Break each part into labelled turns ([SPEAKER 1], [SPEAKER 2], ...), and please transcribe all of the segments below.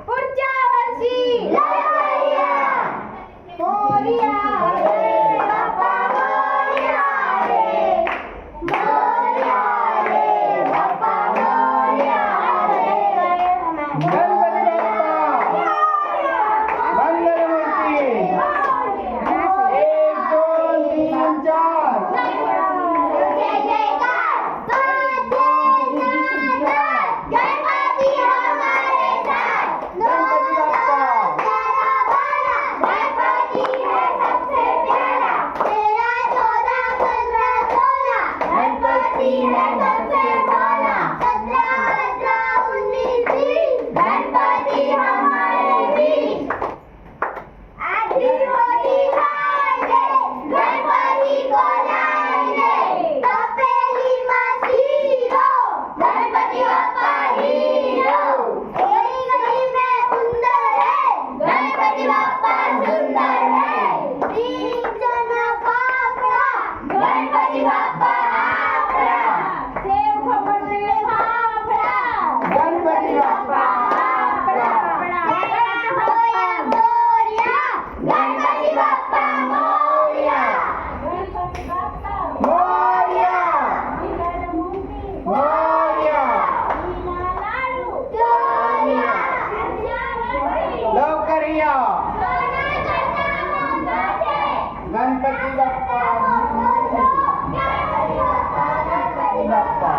[SPEAKER 1] पुढच्या वर्षी मोरया रे बाप्पा मोरया रे बाप्पा मोरया रे
[SPEAKER 2] गणपती बाप्पा मंगलमूर्ती 1 2 3 4 लवकर या गणपती बाप्पा गणपती बाप्पा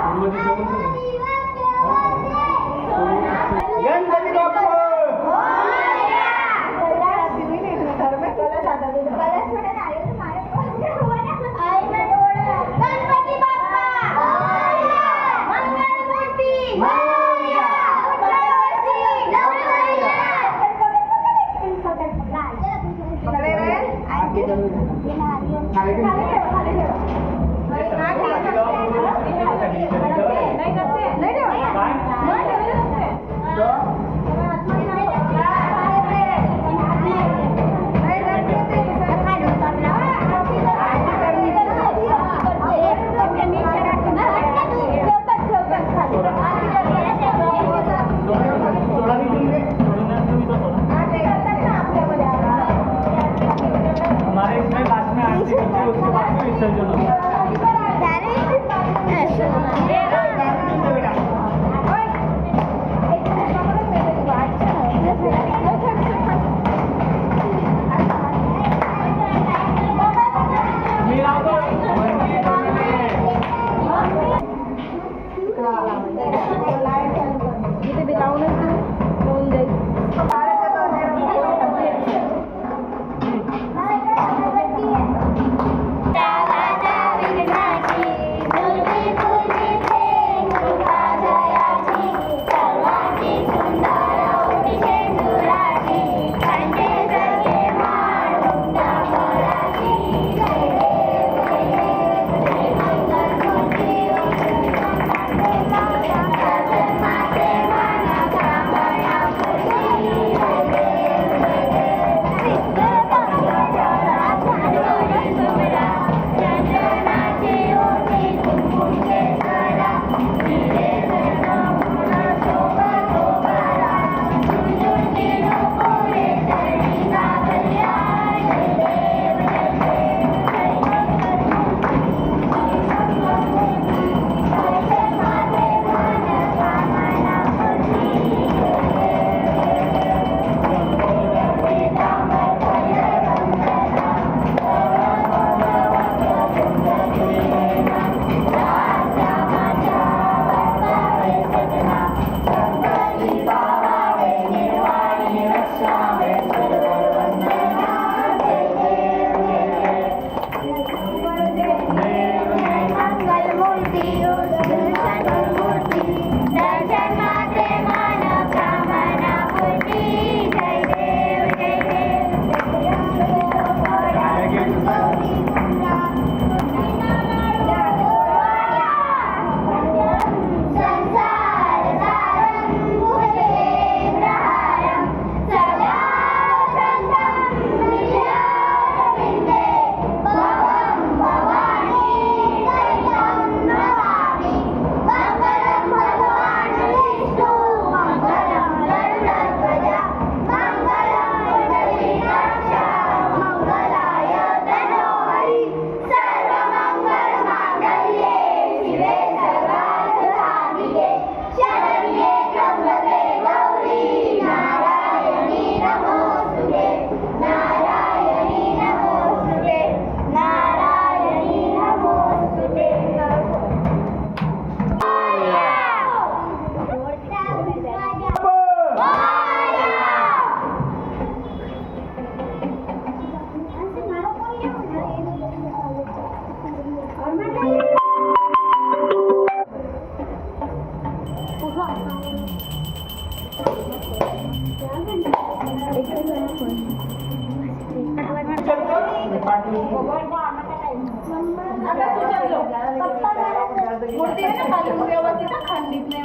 [SPEAKER 1] मूर्ती आहे ना खाली व्यवस्थित खंडित नाही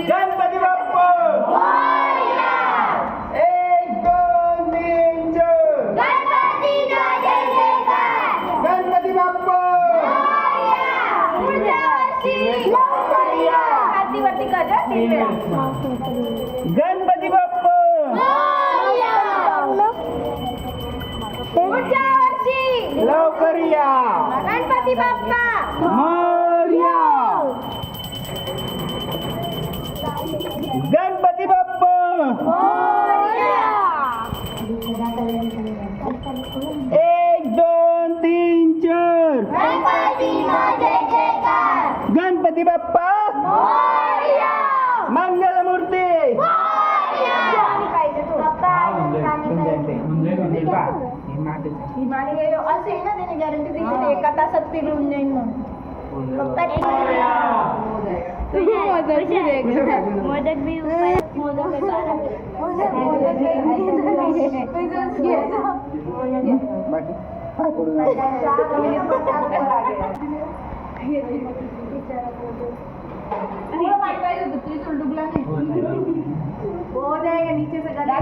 [SPEAKER 2] गणपती बाप्पा एक दोन तीन चार गणपती बाप्पा
[SPEAKER 1] हातीवरती कजा
[SPEAKER 2] गणपती बाप्पा
[SPEAKER 1] पुढच्या वर्षी
[SPEAKER 2] लवकर या
[SPEAKER 1] गणपती बाप्पा
[SPEAKER 2] मोरया गणपती बाप्पा एक दोन तीन चार गणपती बाप्पा मंगलमूर्ती
[SPEAKER 1] असे ना त्याने गॅरंटी दिली एका तासात फिरून जाईल म्हणून मोदक बी मोदक
[SPEAKER 2] बाकी काय करू
[SPEAKER 1] हो जाएगा नीचे से